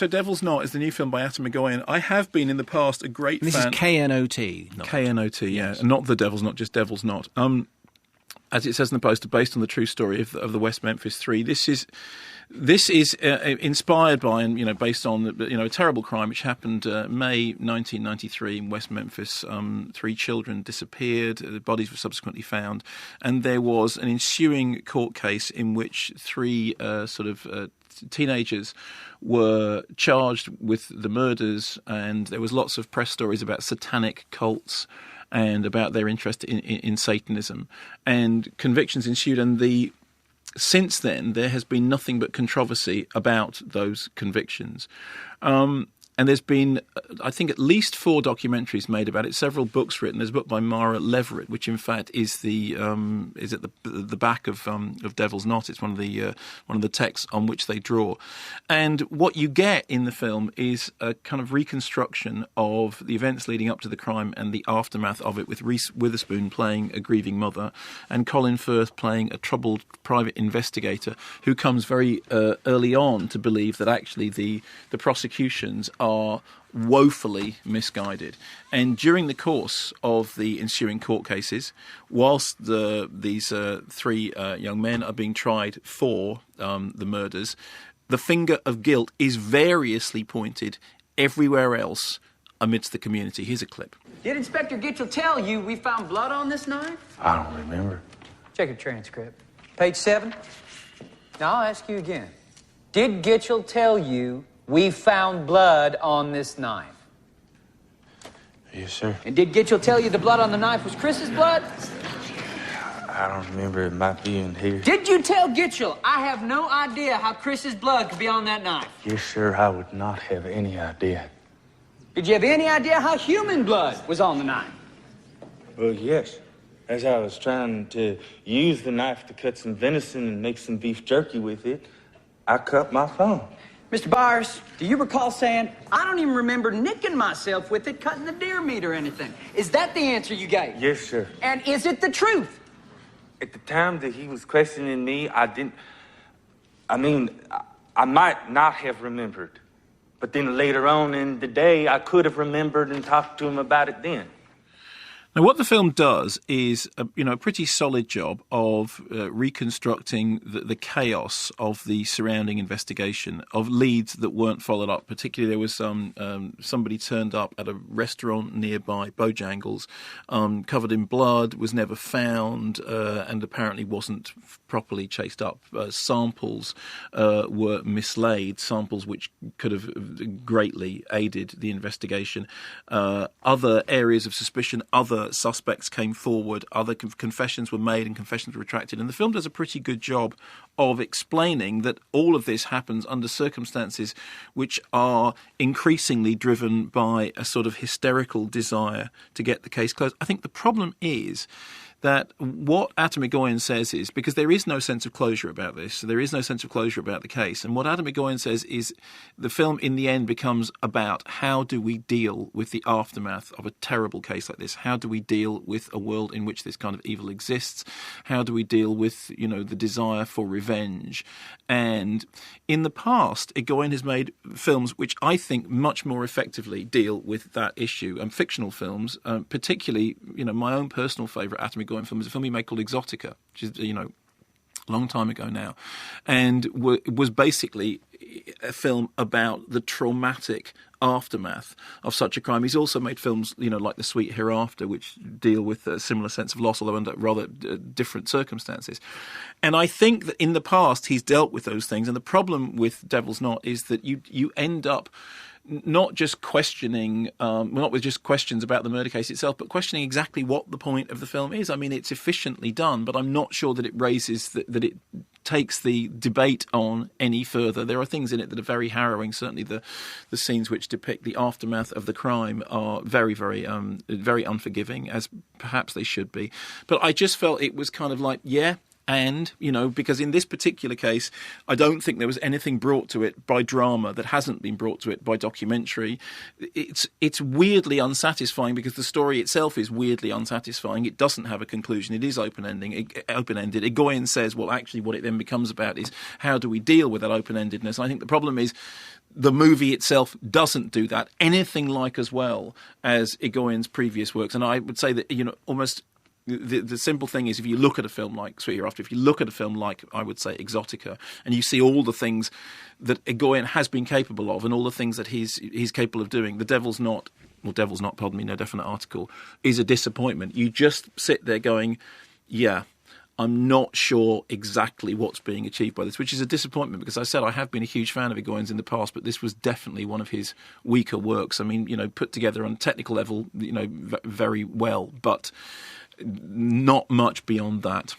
Devil's Knot is the new film by Atom Egoyan. I have been in the past a great This fan. is Knot. Knot, yeah. Yes. Not The Devil's Knot, just Devil's Knot. As it says in the poster, based on the true story of the West Memphis Three. This is inspired by and based on a terrible crime which happened May 1993 in West Memphis. 3 children disappeared. The bodies were subsequently found, and there was an ensuing court case in which 3 teenagers were charged with the murders, and there was lots of press stories about satanic cults and about their interest in Satanism, and convictions ensued. And since then, there has been nothing but controversy about those convictions. And there's been, I think, at least 4 documentaries made about it, several books written. There's a book by Mara Leverett, which in fact is at the back of Devil's Knot. It's one of the texts on which they draw. And what you get in the film is a kind of reconstruction of the events leading up to the crime and the aftermath of it, with Reese Witherspoon playing a grieving mother and Colin Firth playing a troubled private investigator who comes very early on to believe that actually the prosecutions are woefully misguided. And during the course of the ensuing court cases, whilst these 3 young men are being tried for the murders, the finger of guilt is variously pointed everywhere else amidst the community. Here's a clip. Did Inspector Gitchell tell you we found blood on this knife? I don't remember. Check your transcript. Page 7. Now I'll ask you again. Did Gitchell tell you we found blood on this knife? Yes, sir. And did Gitchell tell you the blood on the knife was Chris's blood? I don't remember. It might be in here. Did you tell Gitchell, I have no idea how Chris's blood could be on that knife? Yes, sir. I would not have any idea. Did you have any idea how human blood was on the knife? Well, yes. As I was trying to use the knife to cut some venison and make some beef jerky with it, I cut my thumb. Mr. Byers, do you recall saying, I don't even remember nicking myself with it, cutting the deer meat or anything? Is that the answer you gave? Yes, sir. And is it the truth? At the time that he was questioning me, I might not have remembered. But then later on in the day, I could have remembered and talked to him about it then. Now, what the film does is a pretty solid job of reconstructing the chaos of the surrounding investigation, of leads that weren't followed up. Particularly, there was somebody turned up at a restaurant nearby, Bojangles, covered in blood, was never found, and apparently wasn't properly chased up. Samples were mislaid, samples which could have greatly aided the investigation. Other areas of suspicion, other suspects came forward, other confessions were made and confessions were retracted. And the film does a pretty good job of explaining that all of this happens under circumstances which are increasingly driven by a sort of hysterical desire to get the case closed. I think the problem is that what Atom Egoyan says is, because there is no sense of closure about this, there is no sense of closure about the case, and what Atom Egoyan says is the film in the end becomes about how do we deal with the aftermath of a terrible case like this? How do we deal with a world in which this kind of evil exists? How do we deal with, the desire for revenge? And in the past, Egoyan has made films which I think much more effectively deal with that issue, and fictional films, particularly, my own personal favourite Atom Egoyan film is a film he made called Exotica, which is, a long time ago now, and was basically a film about the traumatic aftermath of such a crime. He's also made films, like The Sweet Hereafter, which deal with a similar sense of loss, although under rather different circumstances. And I think that in the past he's dealt with those things, and the problem with Devil's Knot is that you end up not just questioning, not with just questions about the murder case itself, but questioning exactly what the point of the film is. I mean, it's efficiently done, but I'm not sure that it raises, that it takes the debate on any further. There are things in it that are very harrowing. Certainly the scenes which depict the aftermath of the crime are very, very, very unforgiving, as perhaps they should be. But I just felt it was kind of like, And, because in this particular case, I don't think there was anything brought to it by drama that hasn't been brought to it by documentary. It's weirdly unsatisfying because the story itself is weirdly unsatisfying. It doesn't have a conclusion. It is open-ended. Egoyan says, well, actually what it then becomes about is how do we deal with that open-endedness? And I think the problem is the movie itself doesn't do that anything like as well as Egoyan's previous works. And I would say that, almost... The simple thing is, if you look at a film like Sweet Hereafter, if you look at a film like, I would say, Exotica, and you see all the things that Egoyan has been capable of and all the things that he's capable of doing, Devil's Not, no definite article, is a disappointment. You just sit there going, yeah, I'm not sure exactly what's being achieved by this, which is a disappointment because I said I have been a huge fan of Egoyan's in the past, but this was definitely one of his weaker works. I mean, put together on a technical level, very well, but not much beyond that.